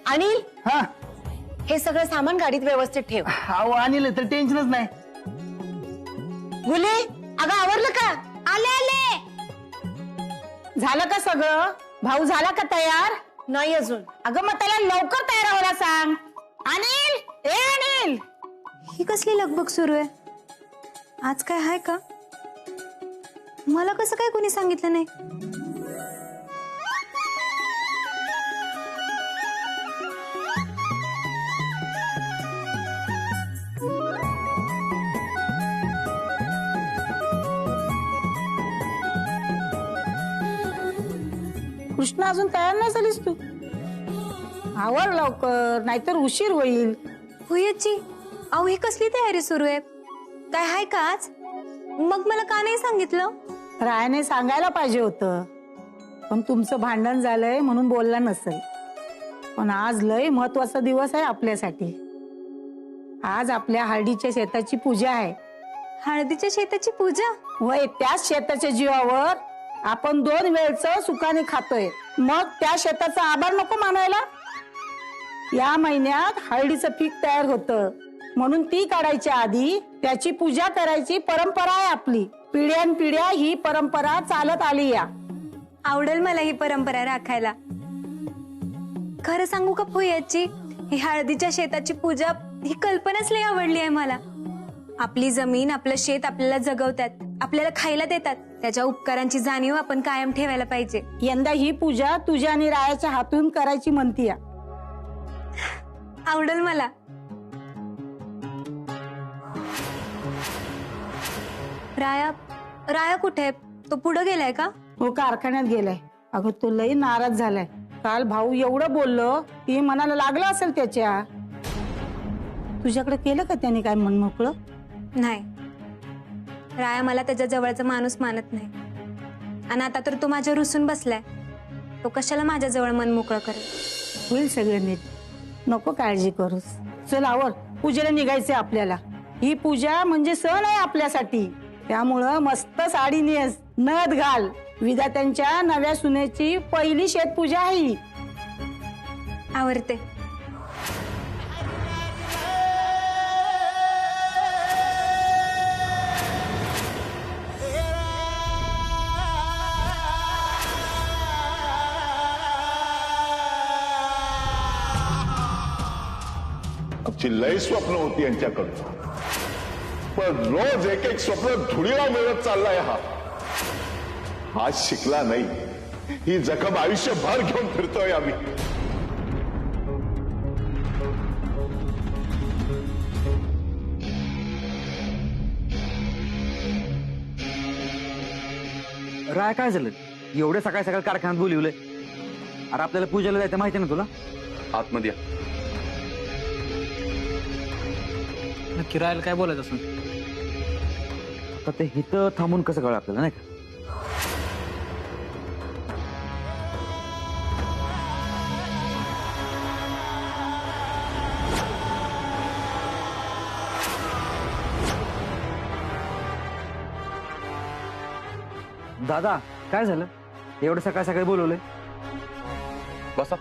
अनिल, हा हे सगळं सामान गाडीत व्यवस्थित ठेव. अहो आणलं तर टेन्शनच नाही. गुले, अगं आवरलं का? आले आले. झालं का सगळं? भाऊ झाला का तयार? नाही अजून. अगं मग त्याला लवकर तयार व्हायला सांग. अनिल, ए अनिल, ही कसली लगबग सुरू आहे? आज काय आहे का? मला कसं काय कोणी सांगितलं नाही? कृष्णा अजून तयार नाही झालीस तू? आवर लवकर, नाहीतर उशीर होईल. होयची. अहो ही कसली तयारी सुरू आहे? काय आहे का आज? मग मला का नाही सांगितलं? रायाने सांगायला पाहिजे होतं, पण तुमचं भांडण झालंय म्हणून बोलला नसेल. पण आज लय महत्वाचा दिवस आहे आपल्यासाठी. आज आपल्या हळदीच्या शेताची पूजा आहे. हळदीच्या शेताची पूजा? वय त्याच शेताच्या जीवावर आपण 2 वेळचं सुखाने खातोय, मग त्या शेताचा आभार नको मानायला? या महिन्यात हळदीचं पीक तयार होतं, म्हणून ती काढायच्या आधी त्याची पूजा करायची परंपरा आहे आपली. पिढ्यानपिढ्या ही परंपरा चालत आली. या आवडेल मला ही परंपरा राखायला. खरं सांगू का फुयाची, ही हळदीच्या शेताची पूजा ही कल्पनाच लई आवडली आहे मला. आपली जमीन, आपलं शेत आपल्याला जगवतात, आपल्याला खायला देतात. त्याच्या उपकारांची जाणीव आपण कायम ठेवायला पाहिजे. यंदा ही पूजा तुझ्या आणि रायाच्या हातून करायची म्हणतीया. आवडेल मला. राया राया कुठे आहे? तो पुढे गेलाय का? तो कारखान्यात गेलाय. अगं तो लई नाराज झालाय. काल भाऊ एवढं बोललो की मनाला लागलं असेल त्याच्या. तुझ्याकडे केलं का त्याने काय मन मोकळं? नाही, राया मला त्याच्या जवळचा माणूस मानत नाही. आणि आता तर तो माझ्या रुसून बसलाय. तो कशाला माझ्या जवळ मन मोकळं करेल? होईल सगळं नीट, नको काळजी करूस. चल आवर, पूजेला निघायचंय आपल्याला. ही पूजा म्हणजे सण आहे आपल्यासाठी. त्यामुळं मस्त साडी नेस, नथ घाल. विधात्यांच्या नव्या सुनेची पहिली शेतपूजा आहे ही. आवडते. आमची लय स्वप्न होती यांच्याकडून, पण रोज एक एक स्वप्न धुळीला मिळत चाललाय. हा शिकला नाही, ही जखम आयुष्यभर घेऊन फिरतोय आम्ही. राय काय झालं? एवढे सकाळी सकाळी कारखान्यात बोलवलंय. अरे आपल्याला पूजेला जायचं माहिती ना तुला? आतमध्ये या. नक्की राहायला काय बोलायचं असं? तर ते इथं थांबून कसं कळलं आपल्याला, नाही का? दादा काय झालं? एवढं सकाळी सकाळी बोलवलंय? बसा.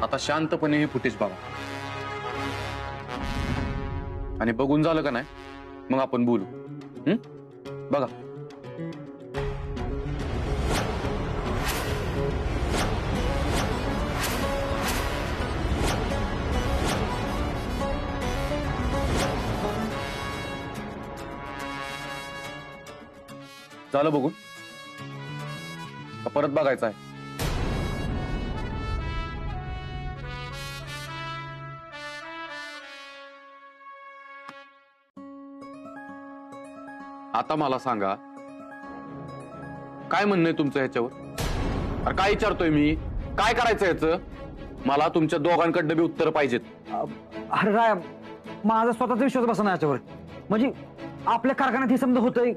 आता शांतपणे हे फुटेज बघा, आणि बघून झालं का नाही मग आपण बोलू. बघा. झालं बघून? का परत बघायचं आहे? आता मला सांगा, काय म्हणणं आहे तुमचं ह्याच्यावर? अरे काय विचारतोय मी? काय करायचं याचं? मला तुमच्या दोघांकडनं बी उत्तर पाहिजेत. अरे राय, माझा स्वतःचा विश्वास बसा ना याच्यावर. म्हणजे आपल्या कारखान्यात हे समजा होतंय.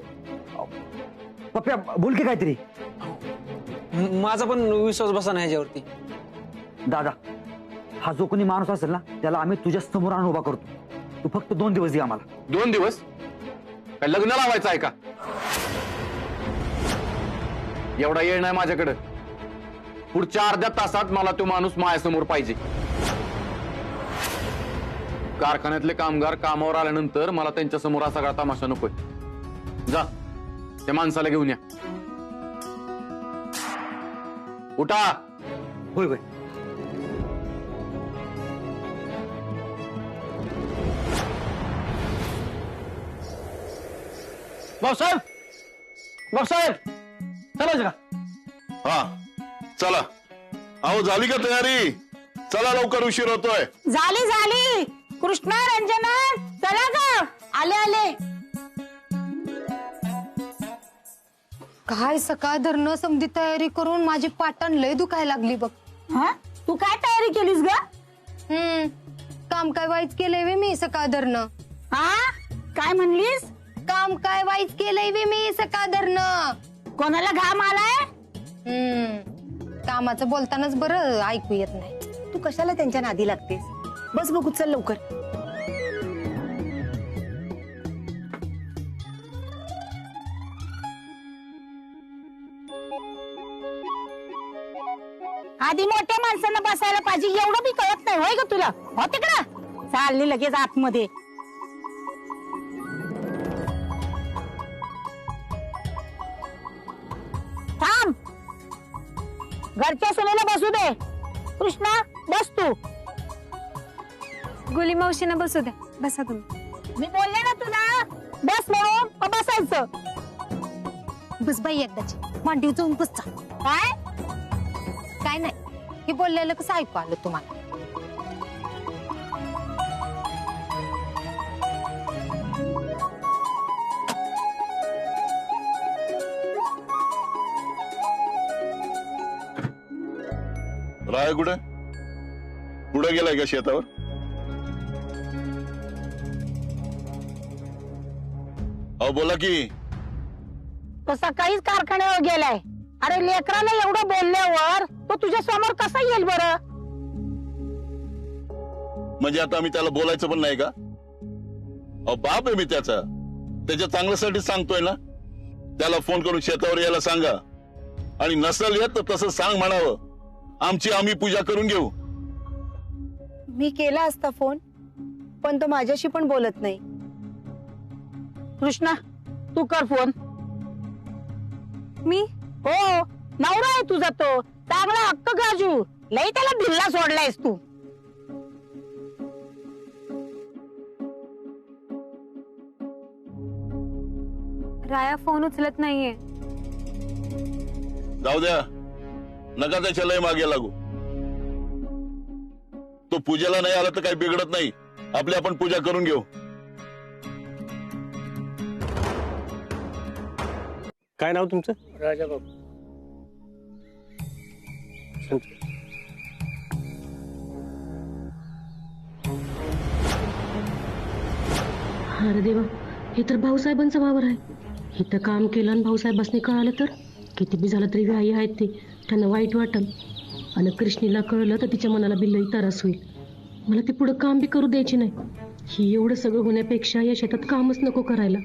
पप्प्या बोल की काहीतरी. माझा पण विश्वास बसा नाही ह्याच्यावरती. दादा, हा जो कोणी माणूस असेल ना त्याला आम्ही तुझ्या समोर आणून उभा करतो. तू फक्त 2 दिवस दे आम्हाला. 2 दिवस? काय लग्न लावायचं आहे का? एवढा येळ नाही माझ्याकडे. पुढच्या अर्ध्या तासात मला तो माणूस माझ्यासमोर पाहिजे. कारखान्यातले कामगार कामावर आल्यानंतर मला त्यांच्या समोर हा सगळा तमाशा नकोय. जा त्या माणसाला घेऊन या. उठा. होय होय. भाऊसाहेब, भाऊसाहेब, चलायचं का? हा चला. अहो झाली का तयारी? चला लवकर, उशीर होतोय. झाली झाली. कृष्णा, रंजना, चला ग. आले आले. काय सकाळ धरणं समधी तयारी करून माझी पाटण लय दुखायला लागली बघ. हा, तू काय तयारी केलीस ग? काम काय वाईट केलंय वे मी सकाळ धरणं. हा, काय म्हणलीस? काम काय वाईट केलंय वे मी सकाळ धरणं. कोणाला घाम आलाय? कामाचं बोलतानाच बरं ऐकू येत नाही. तू कशाला त्यांच्या नादी लागतेस? बस बघू, चल लवकर. आधी मोठ्या माणसांना बसायला पाहिजे एवढं बी कळत नाही होय ग तुला? हो तिकडं चालली लगेच आतमध्ये. थांब, घरच्या सुनेला बसू दे. कृष्णा, बस तू. गुली मावशीना बसू द्या. बसा तुम्ही. मी बोलले ना तुला बस म्हणून, मग बसायचं. बस बाई एकदाची मांडीव जाऊन बसचा. काय काय नाही, हे बोललेलं कसं ऐकू आलं तुम्हाला? राय कुठे? पुढे गेलाय का शेतावर? अहो बोला की. तो सकाळीच कारखान्यावर गेलाय. अरे लेकराला एवढं बोलल्यावर तो तुझ्या समोर कसा येईल बरं? म्हणजे आता मी त्याला बोलायचं पण नाही का? अहो बाप आहे मी त्याचा चांगल्यासाठी सांगतोय ना. त्याला फोन करून शेतावर यायला सांगा, आणि नसेल येत तर तसं सांग म्हणावं. आमची आम्ही पूजा करून घेऊ. मी केला असता फोन, पण तो माझ्याशी पण बोलत नाही. कृष्णा, तू कर फोन. मी हो, नवरा आहे तुझा तो. चांगला हक्क गाजू. लई त्याला भिल्ला सोडलायस तू. राया फोन उचलत नाहीये. जाऊ द्या, नका त्याच्या लय मागे लागू. तो पूजेला नाही आला तर काही बिघडत नाही. आपली आपण पूजा करून घेऊ. काय नाव तुमचं? राजाबाबू. अरे देवा, हे तर भाऊसाहेबांचा वावर आहे. इथं काम केलं आणि भाऊसाहेबांनी कळालं तर किती बी झालं तरी आई आहेत ते, त्यांना वाईट वाटल. आणि कृष्णीला कळलं तर तिच्या मनाला बी लई त्रास होईल. मला ते पुढं काम बी करू द्यायची नाही. ही एवढं सगळं होण्यापेक्षा या शेतात कामच नको करायला.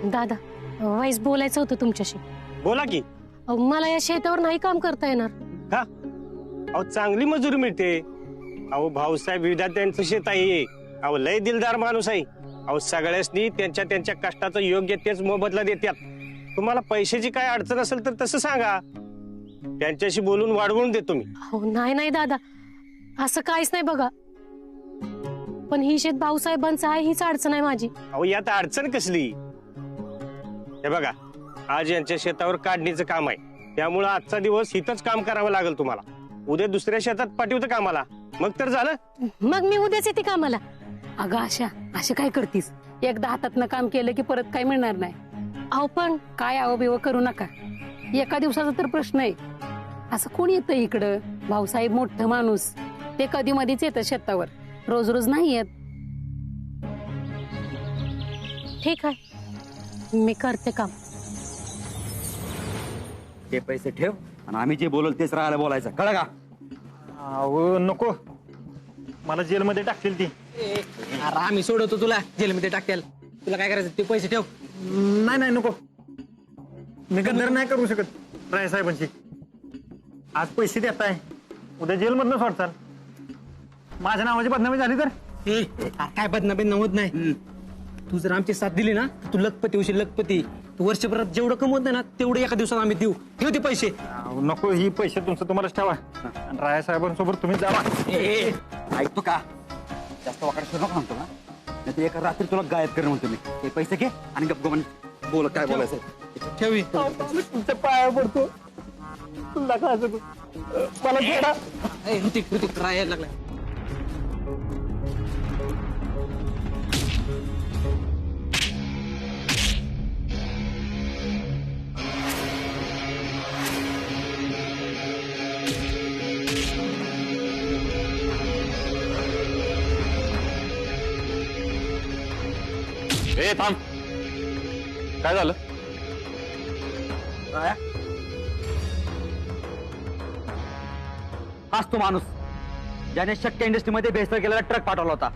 दादा, वाईस बोलायचं होतं तुमच्याशी. बोला की. मला या शेतावर नाही काम करता येणार. का? अहो चांगली मजुरी मिळते. अहो भाऊसाहेब विद्यार्थ्यांचं शेत आहे. अहो लय दिलदार माणूस आहे. अहो सगळ्यांनी त्यांच्या त्यांच्या कष्टाचं योग्य तेच मोबदला देतात. तुम्हाला पैशाची काय अडचण असेल तर तसं सांगा, त्यांच्याशी बोलून वाढवून देतो मी. हो नाही नाही दादा, असं काहीच नाही बघा. पण ही शेत भाऊसाहेबांचं आहे, हीच अडचण आहे माझी. अहो यात अडचण कसली? हे बघा, आज यांच्या शेतावर काढणीचं काम आहे, त्यामुळं आजचा दिवस इथंच काम करावं लागेल तुम्हाला. उद्या दुसऱ्या शेतात पाठवतं कामाला, मग तर झालं. मग मी उद्याच येते कामाला. अगं आशा, असे काय करतीस? एकदा हातातनं काम केलं की परत काय मिळणार नाही. अहो पण काय आव बिव करू नका. एका दिवसाचा तर प्रश्न आहे. असं कोण येतं इकडं? भाऊसाहेब मोठं माणूस, ते कधी मधीच येतं शेतावर, रोज रोज नाही येत. ठीक आहे, मी करते काम. ते पैसे ठेव आणि आम्ही जे बोलल तेच राहायला बोलायचं, कळलं का? अहो नको, मला जेलमध्ये टाकतील ती. अरे आम्ही सोडवतो तुला जेलमध्ये टाकेल. तुला काय करायचं ते पैसे ठेव. नाही नाही नको, मी गंधर नाही करू शकत राय साहेबांची. आज पैसे देताय, उद्या जेलमधनं सोडताल. माझ्या नावाची बदनामी झाली तर काय बदनामी नव्हत नाही. तू जर आमची साथ दिली ना तू लखपती होशील, लखपती. तू वर्षभरात जेवढं कमवत नाही ना तेवढं एका दिवसात आम्ही देऊ. ठेव ते पैसे. नको, ही पैसे तुमचं तुम्हालाच ठेवा. राय साहेबांसोबत तुम्ही जावा. ऐकतो का, जास्त वाकडा सुरू नको म्हणतो ना, नाही तर एका रात्री तुला गायब करणं म्हणतो मी. हे पैसे घे आणि गप्प बोल काय बोलायचं ठेवी. तुमच्या पाया पडतो. तुला काय असं मला सोडा. ऋतिक राहायला लागलाय. ए थांब, काय झालं? हाच तो माणूस ज्याने शक्य इंडस्ट्रीमध्ये भेसळ केलेला ट्रक पाठवला होता.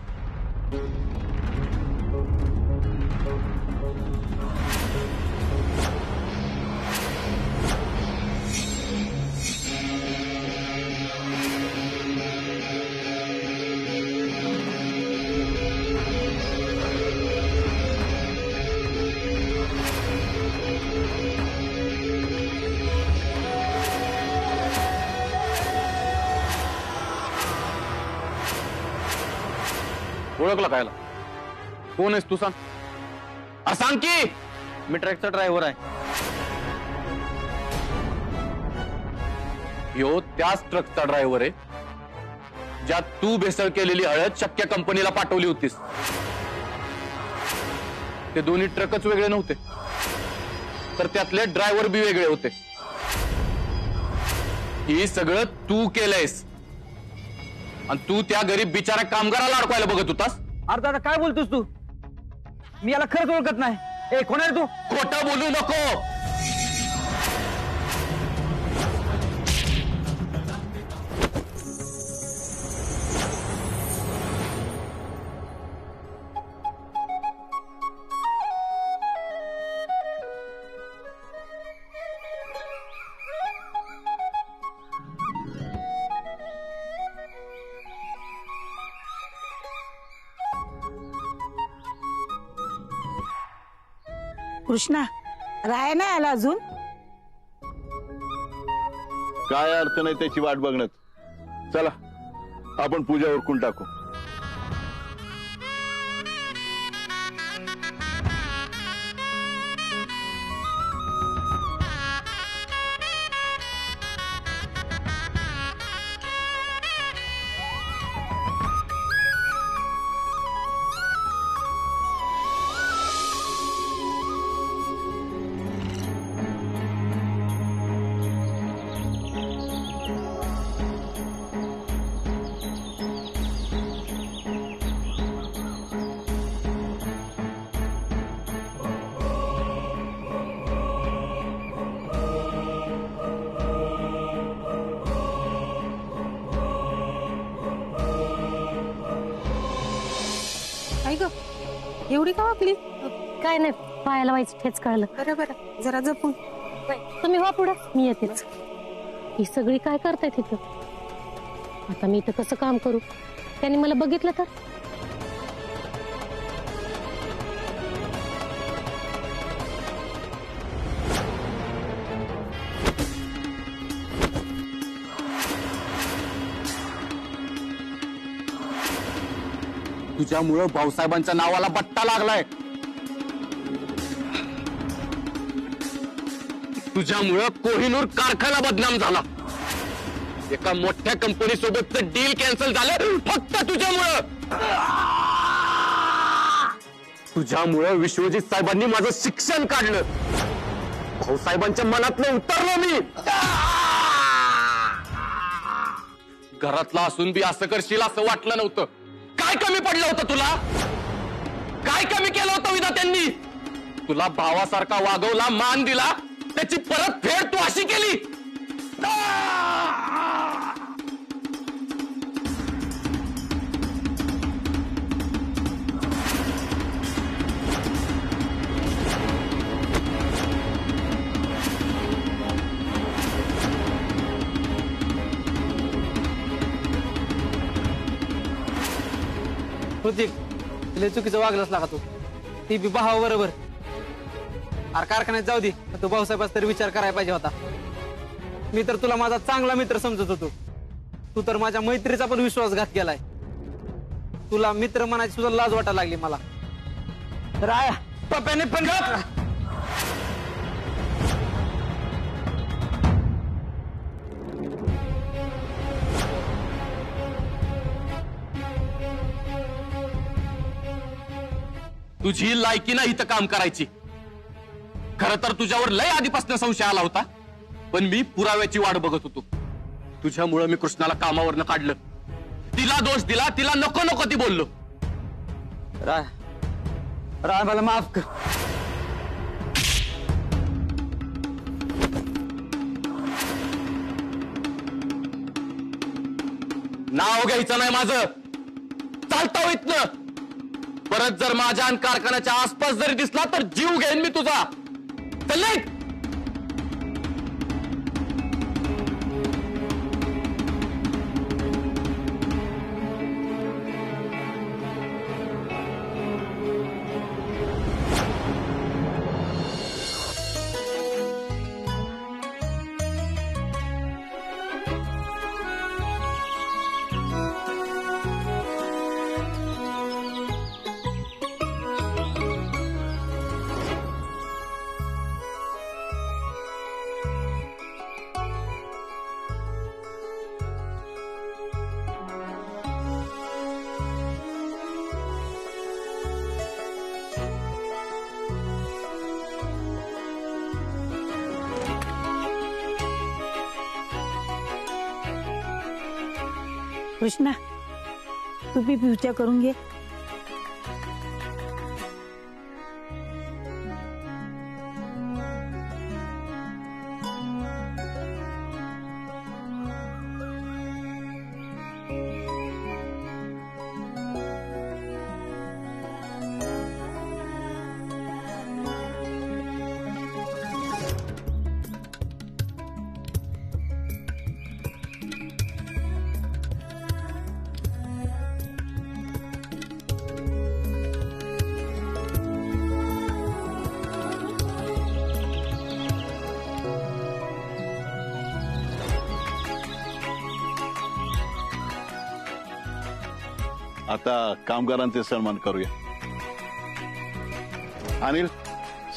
ओळखला कायला? कोण आहेस तू? सांग. अरे सांग की. मी ट्रकचा ड्रायव्हर आहे. यो त्याच ट्रकचा ड्रायव्हर आहे ज्यात तू भेसळ केलेली हळद शक्य कंपनीला पाठवली होतीस. ते दोन्ही ट्रकच वेगळे नव्हते, तर त्यातले ड्रायव्हर बी वेगळे होते. हे सगळं तू केलंयस आणि तू त्या गरीब बिचारा कामगाराला अडकवायला बघत होतास. अरे दादा काय बोलतोस तू? मी याला खरंच ओळखत नाही. ए कोण आहे तू? खोटं बोलू नको. कृष्णा, राय नाही आला अजून? काय अर्थ नाही त्याची वाट बघण्यात. चला आपण पूजा उरकून टाकू. एवढी का वाकली? काय नाही, पायाला व्हायचं तेच कळलं. बरं जरा जपून. तुम्ही व्हा पुढं, मी येतेच. ही सगळी काय करताय तिथं? आता मी इथं कसं काम करू? त्यांनी मला बघितलं तर? तुझ्यामुळं भाऊसाहेबांच्या नावाला बट्टा लागलाय. तुझ्यामुळं कोहिनूर कारखाना बदनाम झाला. एका मोठ्या कंपनी सोबतचं डील कॅन्सल झालं फक्त तुझ्यामुळं. तुझ्यामुळं विश्वजित साहेबांनी माझं शिक्षण काढलं. भाऊसाहेबांच्या मनातलं उतरलो मी. घरातला असून बी असं करशील असं वाटलं नव्हतं. काय कमी पडलं होतं तुला? काय कमी केलं होतं विधात्यांनी? तुला भावासारखा वागवला, मान दिला, त्याची परत फेड तू अशी केली. ऋतिक तुला चुकीचं वागलंच लागा तू ती बी भावा बरोबर. अरे कारखान्यात जाऊ दे तू भाऊसाहेबाचा तरी विचार करायला पाहिजे होता. मी तर तुला माझा चांगला मित्र समजत होतो. तू तर माझ्या मैत्रीचा पण विश्वासघात केलाय. तुला मित्र म्हणायची सुद्धा लाज वाटायला लागली मला. राया पप्याने पण तुझी लायकी नाही इथं काम करायची. खरं तर तुझ्यावर लय आधीपासून संशय आला होता, पण मी पुराव्याची वाट बघत होतो. तुझ्यामुळं मी कृष्णाला कामावरनं काढलं, तिला दोष दिला, तिला नको नको ती बोललो. राय राय मला माफ कर. नाव घ्यायचं नाही माझं, चालता इथनं. परत जर माझ्या आणि कारखान्याच्या आसपास जरी दिसला तर जीव घेईन मी तुझा. चल निघ. कृष्णा तू बी पूजा करून घे. आता कामगारांचे सन्मान करूया. अनिल,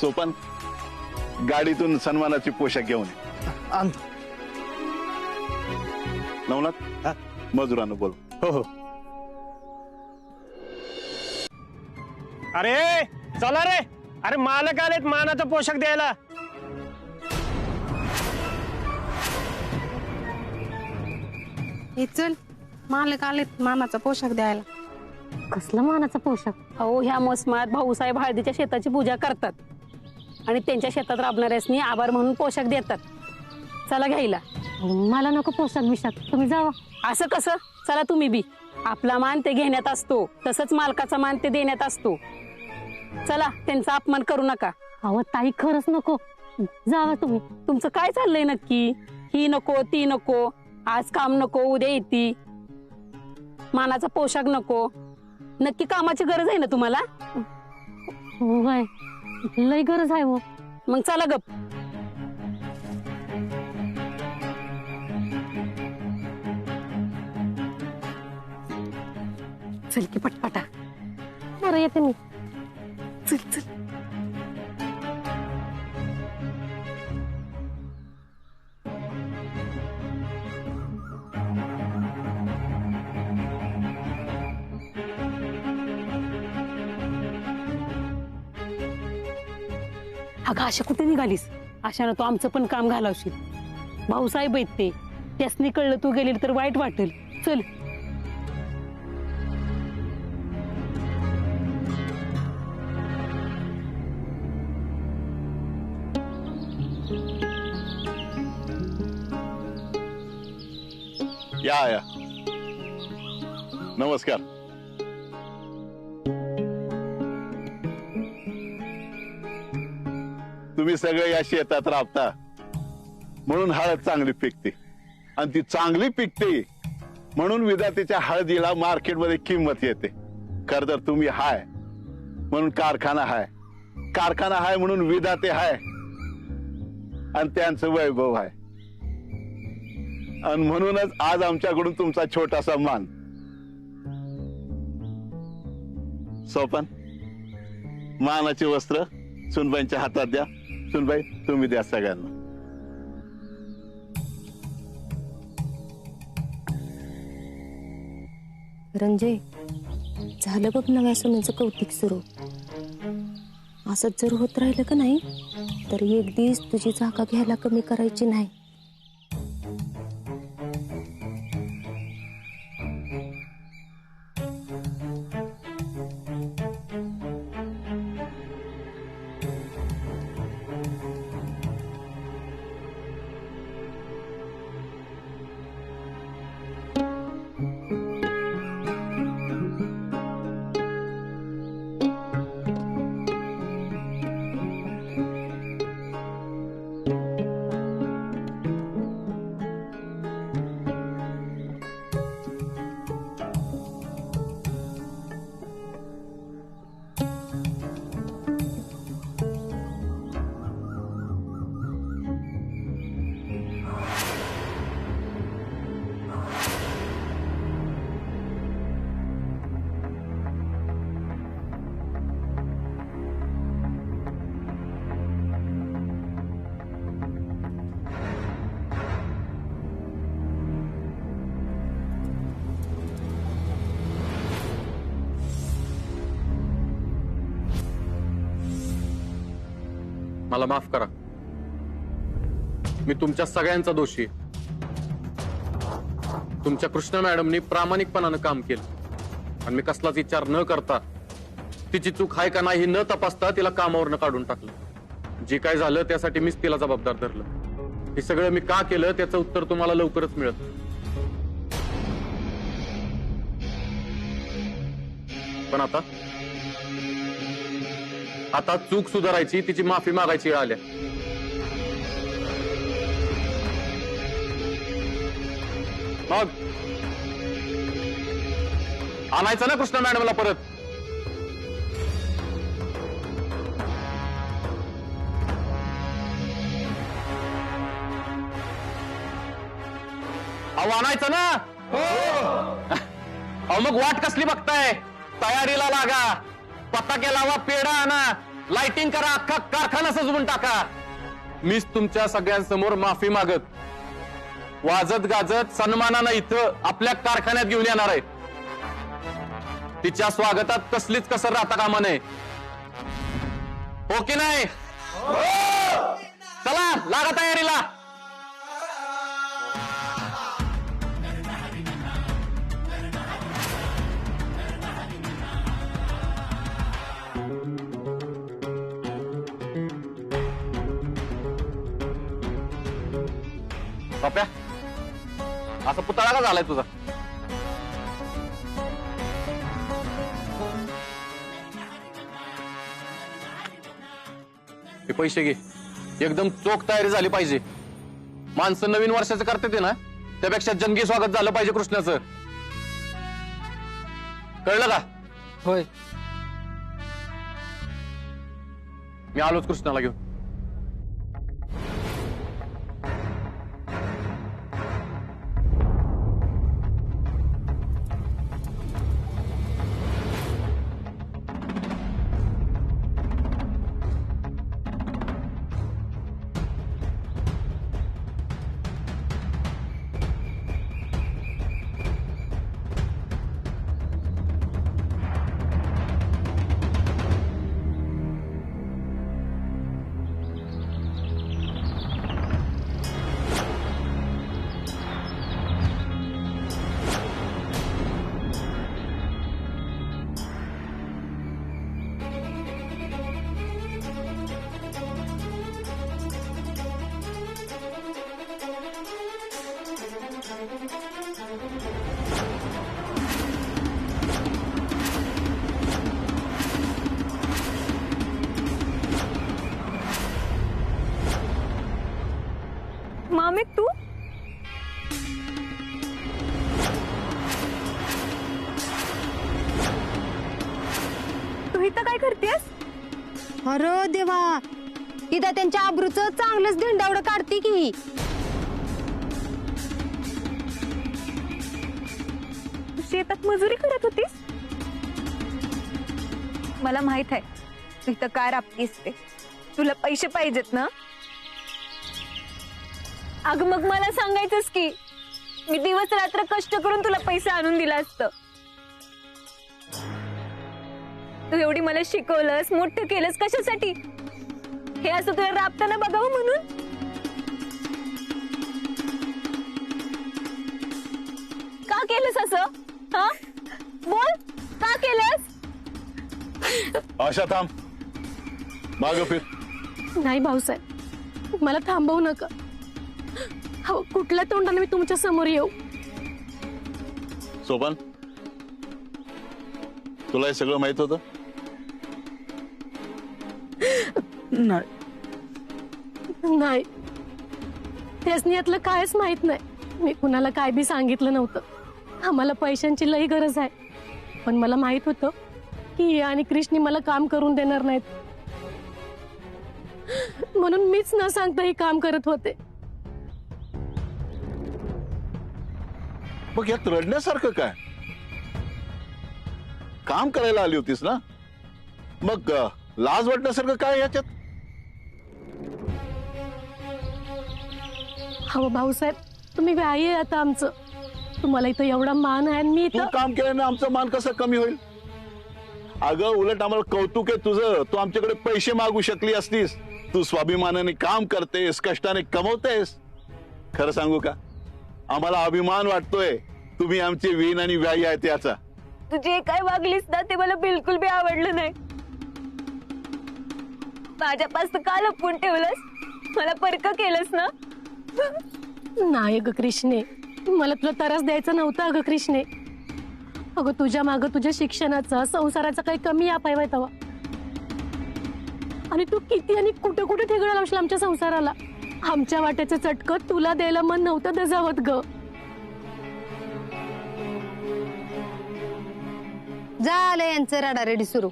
सोपान, गाडीतून सन्मानाची पोशाख घेऊन ये. नवनाथ, मजुरांना बोल. हो हो. अरे चला रे. अरे मालक आलेत मानाचा पोशाख द्यायला. चल मालक आलेत मानाचा पोशाख द्यायला. कसला मानाचा पोशाख? अहो ह्या मोसमात भाऊसाहेब हळदीच्या शेताची पूजा करतात आणि त्यांच्या शेतात राबणाऱ्यासनी आभार म्हणून पोशाख देतात. चला घ्यायला. मला नको पोशाख बिशाख, तुम्ही जावा. असं कसं? चला तुम्ही बी. आपला मान ते घेण्यात असतो, तसंच मालकाचा मान ते देण्यात असतो. चला त्यांचा अपमान करू नका. अहो ताई खरंच नको, जावा तुम्ही. तुमचं काय चाललंय नक्की? ही नको ती नको, आज काम नको उद्या येती, मानाचा पोशाख नको. नक्की कामाची गरज आहे ना तुम्हाला? हो बाय, लय गरज आहे. हो मग चला गप. चल की पटपटा. बरं येते मी. चल चल. अगं अशा कुठे निघालीस? अशानं तू आमचं पण काम घालवशील. भाऊसाहेब आहेत ते, त्यासनी कळलं तू गेली तर वाईट वाटेल. चल. या नमस्कार. तुम्ही सगळे या शेतात राबता म्हणून हळद चांगली पिकते, आणि ती चांगली पिकते म्हणून विधातेच्या हळदीला मार्केटमध्ये किंमत येते. खर तर तुम्ही हाय म्हणून कारखाना हाय, कारखाना हाय म्हणून विधाते हाय, आणि त्यांचं वैभव आहे. आणि म्हणूनच आज आमच्याकडून तुमचा छोटासा मान. सोपन, मानाचे वस्त्र सुनबाईंच्या हातात द्या. सुनबाई, तुम्ही द्या सगळ्यांना. रंजय, झालं बघ नव्या सोन्याचं कौतिक सुरू. असंच जर होत राहिलं का नाही तर एक दिवस तुझी जागा घ्यायला कमी करायची नाही. मला माफ करा. मी तुमच्या सगळ्यांचा दोषी आहे. तुमच्या कृष्णा मॅडमनी प्रामाणिकपणानं काम केलं आणि मी कसलाच विचार न करता तिची चूक आहे का नाही न तपासता तिला कामावरनं काढून टाकलं. जे काय झालं त्यासाठी मीच तिला जबाबदार धरलं. हे सगळं मी का केलं त्याचं उत्तर तुम्हाला लवकरच मिळत. पण आता चूक सुधारायची, तिची माफी मागायची वेळ आल्या. मग आणायचं ना कृष्णा मॅडमला परत. अहो आणायचं ना. अहो मग वाट कसली बघताय? तयारीला लागा. पताके लावा, पेढा आणा, लाइटिंग करा, अख्खा कारखाना सजवून टाका. मीच तुमच्या सगळ्यांसमोर माफी मागत वाजत गाजत सन्मानानं इथं आपल्या कारखान्यात घेऊन येणार आहे. तिच्या स्वागतात कसलीच कसर राहता कामा नये. हो की नाही? चला लागा तयारीला. पप्या, असा पुतळा का झालाय तुझा? हे पैसे घे. एकदम चोख तयारी झाली पाहिजे. माणसं नवीन वर्षाचं करते ते ना, त्यापेक्षा जंगी स्वागत झालं पाहिजे कृष्णाचं. कळलं का? होय. मी आलोच कृष्णाला घेऊन. इथं काय करतेस? अरे देवा, इथं त्यांच्या आबरूचं चांगलंच धिंडावडं काढते की. शेतात मजुरी करत होतीस? मला माहित आहे तू इथं काय राबतीस ते. तुला पैसे पाहिजेत ना? अग मग मला सांगायचंस की मी दिवस रात्र कष्ट करून तुला पैसे आणून दिला असतं. तू एवढी मला शिकवलंस, मोठं केलंस कशासाठी? हे असं तुला राबताना बघावं म्हणून? का केलंस असं? हा बोल, का केलंस? आशा थांब, माग फिर. नाही भाऊसाहेब, मला थांबवू नका. हो, कुठल्या तोंडाने मी तुमच्या समोर येऊ? सोपान, तुला हे सगळं माहित होतं? नाही, त्यासनी यातलं कायच माहित नाही. मी कुणाला काय बी सांगितलं नव्हतं. आम्हाला पैशांची लई गरज आहे, पण मला माहित होतं की आणि कृष्णी मला काम करून देणार नाहीत, म्हणून मीच न सांगता हे काम करत होते. मग यात रडण्यासारखं काय? काम करायला आली होतीस ना, मग लाज वाटण्यासारखं काय याच्यात? हो भाऊसाहेब, तुम्ही व्यायी आहे आता आमचं. तुम्हाला इथं एवढा मान आहे, मी तू काम केल्याने आमचा मान कसा कमी होईल? अगं उलट आम्हाला कौतुक आहे तुझं. तू आमच्याकडे पैसे मागू शकली असतीस. तू स्वाभिमानाने काम करतेस, कष्टाने कमवतेस. खरं सांगू का, आम्हाला अभिमान वाटतोय तुम्ही आमचे वीण आणि व्यायी आहेत याचा. तू जे काय वागलीस ना ते मला बिलकुल बी आवडलं नाही. माझ्यापासून का लपवून ठेवलंस? मला परक केलंस ना? नाही ग कृष्णे, मला तुला त्रास द्यायचा नव्हता. अगं कृष्णे, अगं तुझ्या मागं तुझ्या शिक्षणाचा, संसाराचा काही कमी अपाय तवा. आणि तू किती आणि कुठे कुठे ठेगडा लावशील आमच्या संसाराला. आमच्या वाट्याचं चटकं तुला द्यायला मन नव्हतं दजावत ग. झालं यांचं रडारडी सुरू.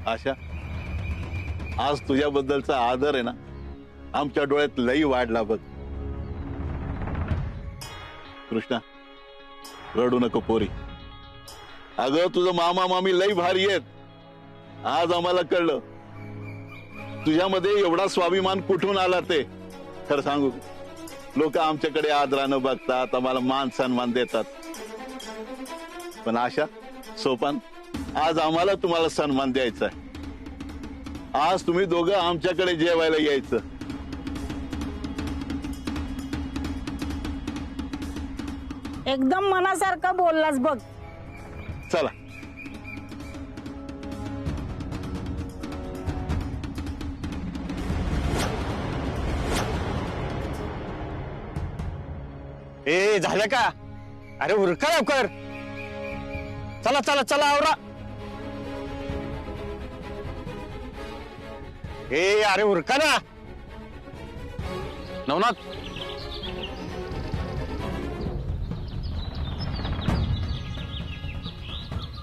आशा, आज तुझ्याबद्दलचा आदर आहे ना, आमच्या डोळ्यात लई वाढला बघ. कृष्णा, रडू नको पोरी. अगं तुझं मामा मामी लई भारी आहेत. आज आम्हाला कळलं तुझ्यामध्ये एवढा स्वाभिमान कुठून आला ते. खरं सांगू, लोक आमच्याकडे आदरानं बघतात, आम्हाला मान सन्मान देतात. पण आशा, सोपान, आज आम्हाला तुम्हाला सन्मान द्यायचा आहे. आज तुम्ही दोघं आमच्याकडे जेवायला यायचं. एकदम मनासारखं बोललास बघ. चला. ए झालं का? अरे उरका लवकर. चला चला चला आवरा. ए अरे उरका ना. नवनाथ,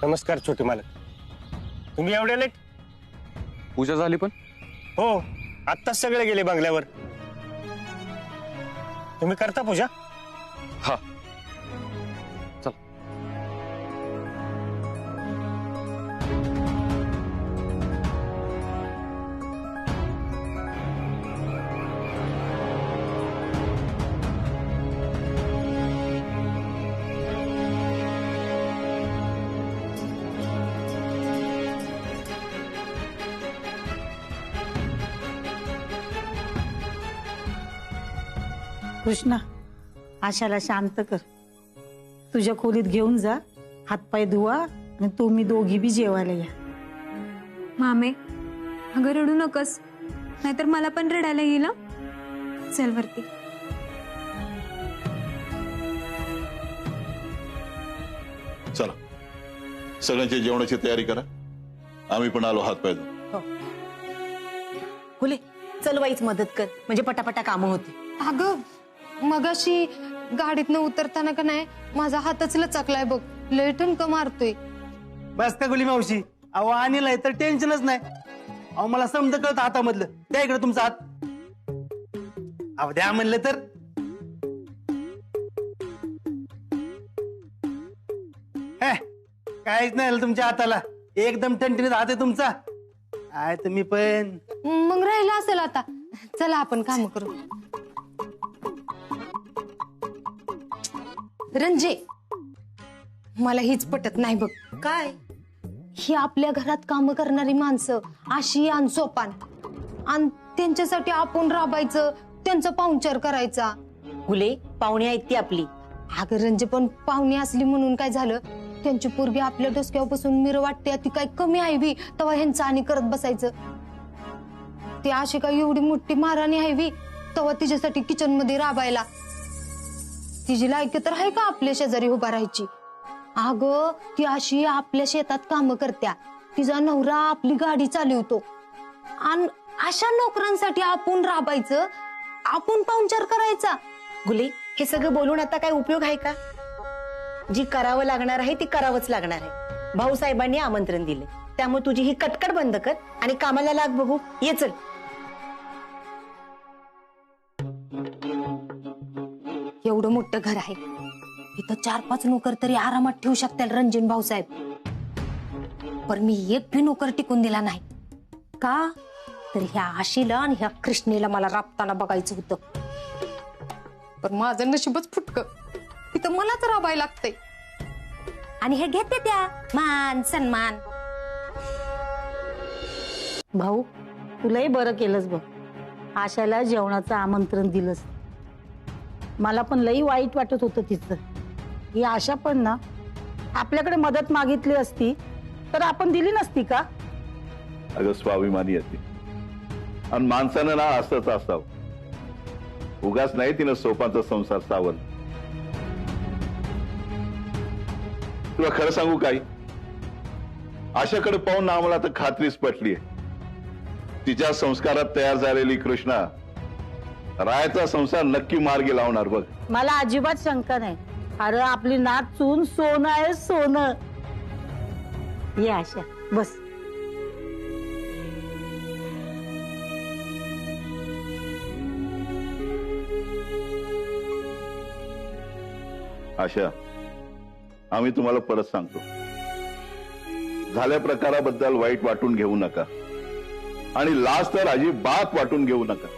नमस्कार छोटे मालक. तुम्ही एवढे लेट? पूजा झाली पण? हो, आत्ताच सगळे गेले बंगल्यावर. तुम्ही करता पूजा? हा, चल. कृष्णा, आशाला शांत कर. तुझ्या खोलीत घेऊन जा, हातपाय धुवा आणि तुम्ही दोघी बी जेवायला या. मामे, अगं रडू नकस, नाहीतर मला पण रडायला येईल. चल वरती. चला, सगळ्यांची जेवणाची तयारी करा. आम्ही पण आलो हात पाय धुवून. खुले चल वाईच मदत कर, म्हणजे पटापटा कामं होती. अगं मगाशी गाडीतनं उतरताना का नाही माझा हातच लचकलाय बघ, लय ठणका मारतोय. बस का गुली मावशी, अहो आणलंय तर टेन्शनच नाही. अहो मला समज कळत हातामधलं, द्या इकडे तुमचा हात. अहो द्या म्हणलं तर. काहीच नाही तुमच्या हाताला, एकदम टणटणीत हात आहे तुमचा. काय तुम्ही पण. मग राहिला असेल आता, चला आपण काम करू. रंजे, मला हीच पटत नाही बघ. काय? ही आपल्या घरात काम करणारी माणसं अशी आणि सोपान, आणि त्यांच्यासाठी आपण राबायचं, त्यांचा पाहुणचार करायचा. गुले, पाहुणे आहेत ती आपली. अगं रंजे, पण पाहुणी असली म्हणून काय झालं, त्यांची पोरगी आपल्या डोसक्यावर बसून मिर वाटते ती काय कमी आहे बी, तेव्हा ह्यांचं आणि करत बसायचं. ती अशी काय एवढी मोठी महाराणी आहे बी, तेव्हा तिच्यासाठी किचन मध्ये राबायला. तिची लायकी तर आहे का आपल्या शेजारी उभा राहायची? अगं ती अशी आपल्या शेतात काम करत्या, तिचा नवरा आपली गाडी चालवतो, आणि अशा नोकरांसाठी आपण राबायचं, आपण पाहुणचार करायचा. गुले, हे सगळं बोलून आता काय उपयोग आहे का? जी करावं लागणार आहे ती करावंच लागणार आहे. भाऊसाहेबांनी आमंत्रण दिले, त्यामुळे तुझी ही कटकट बंद कर आणि कामाला लाग बघू. ये चल. एवढं मोठं घर आहे, इथं 4-5 नोकर तरी आरामात ठेवू शकतील रंजन भाऊसाहेब. पण मी एक भी नोकर टिकून दिला नाही का, तर ह्या आशीला आणि ह्या कृष्णेला मला राबताना बघायचं होतं. पण माझं नशीबच फुटकं, इथं मलाच राबायला लागतंय. आणि हे घेते त्या मान सन्मान. भाऊ, तुलाही बरं केलंस बघ, आशाला जेवणाचं आमंत्रण दिलंस. मला पण लई वाईट वाटत होतं तिचं. ही आशा पण ना आपल्याकडे मदत मागितली असती तर आपण दिली नसती का? अगं स्वाभिमानी असते, आणि माणसानं ना असंच असावं. उगाच नाही तिनं सोपाचा संसार सावल. तुला खरं सांगू काय, आशाकडे पाहून आम्हाला तर खात्रीच पटलीये, तिच्या संस्कारात तयार झालेली कृष्णा रायाचा संसार नक्की मार्गी लावणार बघ. मला अजिबात शंका नाही. अरे आपली नात चून सोनं आहे, सोनं. ये आशा, बस. आशा, आम्ही तुम्हाला परत सांगतो, झाल्या प्रकाराबद्दल वाईट वाटून घेऊ नका, आणि लाज तर अजिबात वाटून घेऊ नका.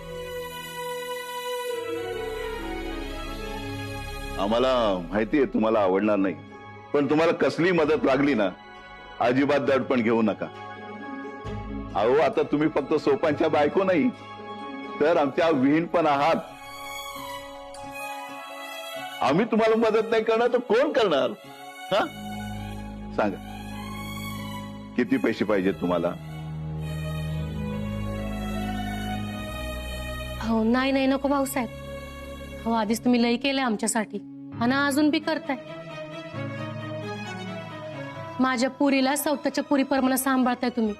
आम्हाला माहिती आहे तुम्हाला आवडणार नाही, पण तुम्हाला कसली मदत लागली ना, अजिबात दडपण घेऊ नका. अहो आता तुम्ही फक्त सोपांच्या बायको नाही, तर आमच्या विहीन पण आहात. आम्ही तुम्हाला मदत नाही करणार तर कोण करणार? हा सांगा, किती पैसे पाहिजेत तुम्हाला? हो नाही नाही नको भाऊसाहेब. हो आधीच तुम्ही लई केलंय आमच्यासाठी, आणि अजून बी करताय. माझ्या पुरीला स्वतःच्या पुरीप्रमाणे सांभाळताय तुम्ही,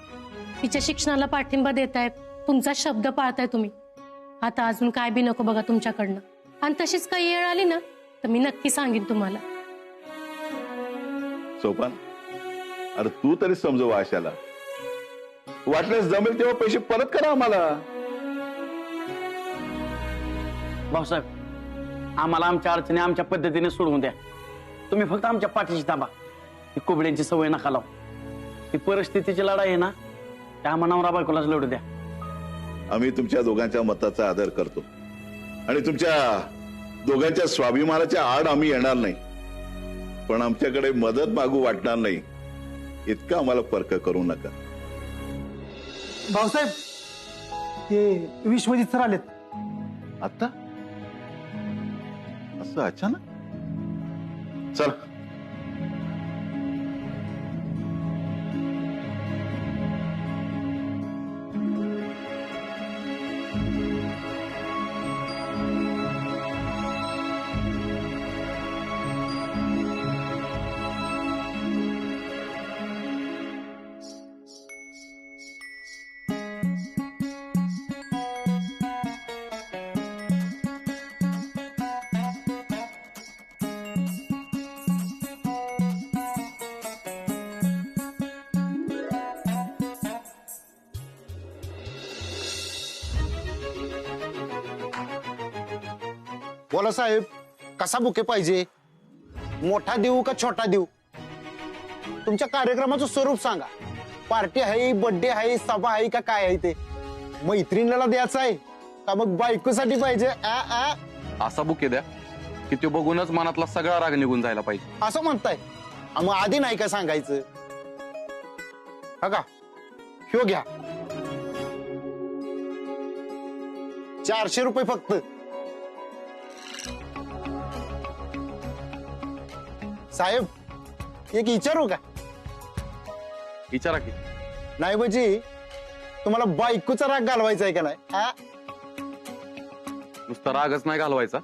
तिच्या शिक्षणाला पाठिंबा देताय, तुमचा शब्द पाळताय तुम्ही. आता अजून काय बी नको बघा तुमच्याकडनं. आणि तशीच काही वेळ आली ना तर मी नक्की सांगेन तुम्हाला. सोपान, अरे तू तरी समजव आशाला, वाटल्यास जमेल तेव्हा पैसे परत करा आम्हाला. भाऊसाहेब, आम्हाला आमच्या अडचणी आमच्या पद्धतीने सोडवून द्या. तुम्ही फक्त आमच्या पाठीशी थांबा. ही कोबड्यांची सवय नका लावू. ही परिस्थितीची लढाई आहे ना, त्या मनावर बायकोलाच लढू द्या. आम्ही तुमच्या दोघांच्या मताचा आदर करतो, आणि तुमच्या दोघांच्या स्वाभिमानाच्या आड आम्ही येणार नाही, पण आमच्याकडे मदत मागू वाटणार नाही इतका आम्हाला फरक करू नका. भाऊसाहेब, ते विश्वजित सर आलेत. आता असं अचानक? चल. बोला साहेब, कसा बुके पाहिजे? मोठा देऊ का छोटा देऊ? तुमच्या कार्यक्रमाचं स्वरूप सांगा. पार्टी आहे, बर्थडे आहे, सभा आहे का काय आहे ते? मैत्रिणीला द्यायचं आहे का मग बायकोसाठी पाहिजे? असा बुके द्या की तो बघूनच मनातला सगळा राग निघून जायला पाहिजे. असं म्हणताय? मग आधी नाही का सांगायचं? का ह्यो घ्या, 400 रुपये फक्त. साहेब एक विचारू का? विचारा की. नाही म्हणजे तुम्हाला बायकोचा राग घालवायचा आहे का नाही? नुसता रागच नाही घालवायचा,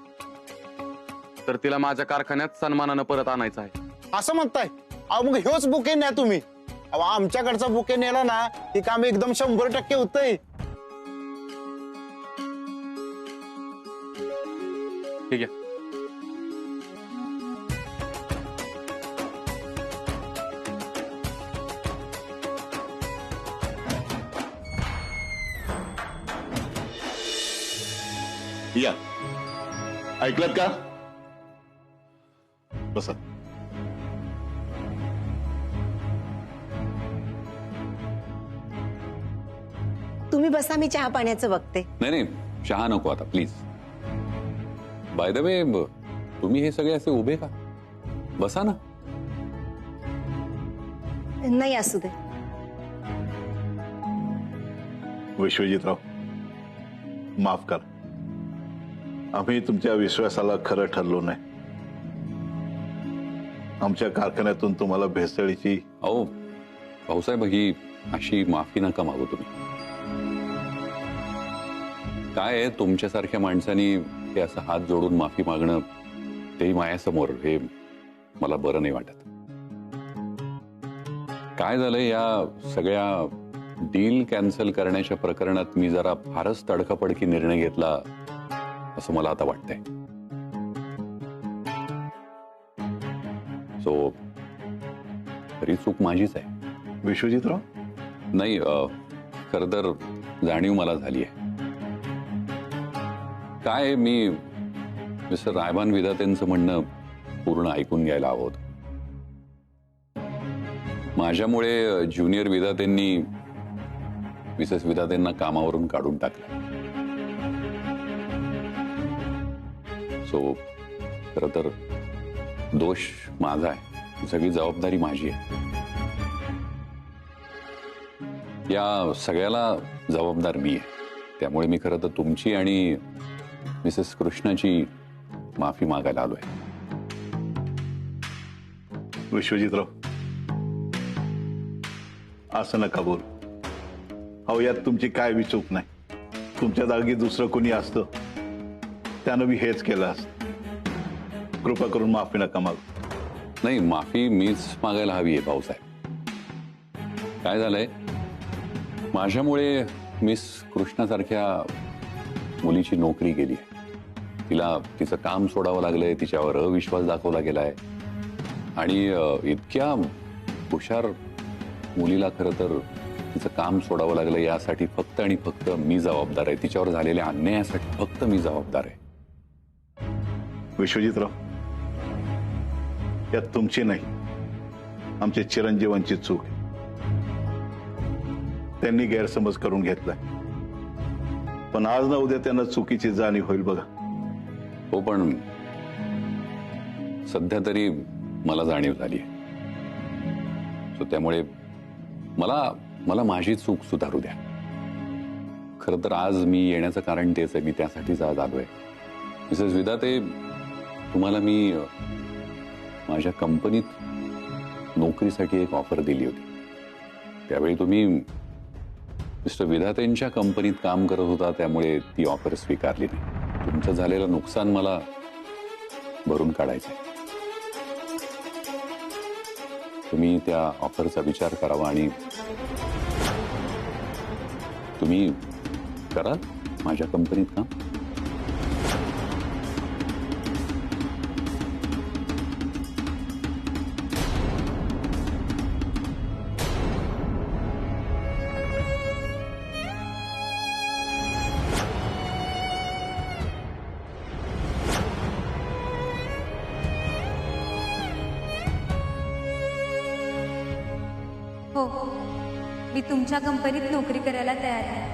तर तिला माझ्या कारखान्यात सन्मानानं परत आणायचं आहे. असं म्हणताय? अहो मग ह्योच बुके न्या तुम्ही. अहो आमच्याकडचा बुके नेला ना हे काम एकदम 100% होतंय. ठीक आहे. या ऐकलत का? बसा. तुम्ही बसा, मी चहा पाण्याचं बघते. नाही नाही, चहा नको आता प्लीज. बाय द वे, तुम्ही हे सगळे असे उभे का? बसा ना. नाही असू दे. विश्वजितराव, माफ करा, आम्ही तुमच्या विश्वासाला खरं ठरलो नाही. आमच्या कारखान्यातून तुम्हाला भेसळीची. अहो भाऊसाहेब, ही अशी माफी नका मागू तुम्ही. काय आहे, तुमच्यासारख्या माणसांनी हे असं हात जोडून माफी मागणं, तेही मायासमोर, हे मला बरं नाही वाटत. काय झालंय, या सगळ्या डील कॅन्सल करण्याच्या प्रकरणात मी जरा फारच तडकाफडकी निर्णय घेतला असं मला आता वाटतंय. सो तरी चूक माझीच आहे. विश्वजितराव? नाही, खरं तर जाणीव मला झाली आहे. काय, मी मिस्टर रायबान विधातेंचं म्हणणं पूर्ण ऐकून घ्यायला हवं होतं. माझ्यामुळे ज्युनियर विधातेंनी मिसेस विधातेंना कामावरून काढून टाकलं. सो खरं तर दोष माझा आहे, सगळी जबाबदारी माझी आहे. या सगळ्याला जबाबदार मी आहे. त्यामुळे मी खरं तर तुमची आणि मिसेस कृष्णाची माफी मागायला आलोय. विश्वजितराव, असं नका बोल. अहो यात तुमची काय बी चूक नाही. तुमच्या जागी दुसरं कोणी असतं त्यानं बी हेच केलं असतं. कृपा करून माफी नका मागू. नाही, माफी मीच मागायला हवी आहे भाऊसाहेब. काय झालंय, माझ्यामुळे मिस कृष्णासारख्या मुलीची नोकरी गेली आहे. तिला तिचं काम सोडावं लागलंय, तिच्यावर अविश्वास दाखवला गेलाय. आणि इतक्या हुशार मुलीला खरं तर तिचं काम सोडावं लागलं, यासाठी फक्त आणि फक्त मी जबाबदार आहे. तिच्यावर झालेल्या अन्यायासाठी फक्त मी जबाबदार आहे. विश्वजितराव, यात तुमची नाही, आमच्या चिरंजीवांची चूक आहे. त्यांनी गैरसमज करून घेतलाय, पण आज ना उद्या त्यांना चुकीची जाणीव होईल बघा. हो, पण सध्या तरी मला जाणीव झाली आहे. सो त्यामुळे मला माझी चूक सुधारू द्या. खरं तर आज मी येण्याचं कारण तेच आहे. मी त्यासाठीच आज आलोय. मिसेस विधाते, तुम्हाला मी माझ्या कंपनीत नोकरीसाठी एक ऑफर दिली होती. त्यावेळी तुम्ही मिस्टर विधातेंच्या कंपनीत काम करत होता, त्यामुळे ती ऑफर स्वीकारली नाही. तुमचं झालेलं नुकसान मला भरून काढायचंय. तुम्ही त्या ऑफरचा विचार करावा आणि तुम्ही कराल माझ्या कंपनीत काम. हो, मी तुमच्या कंपनीत नोकरी करायला तयार आहे.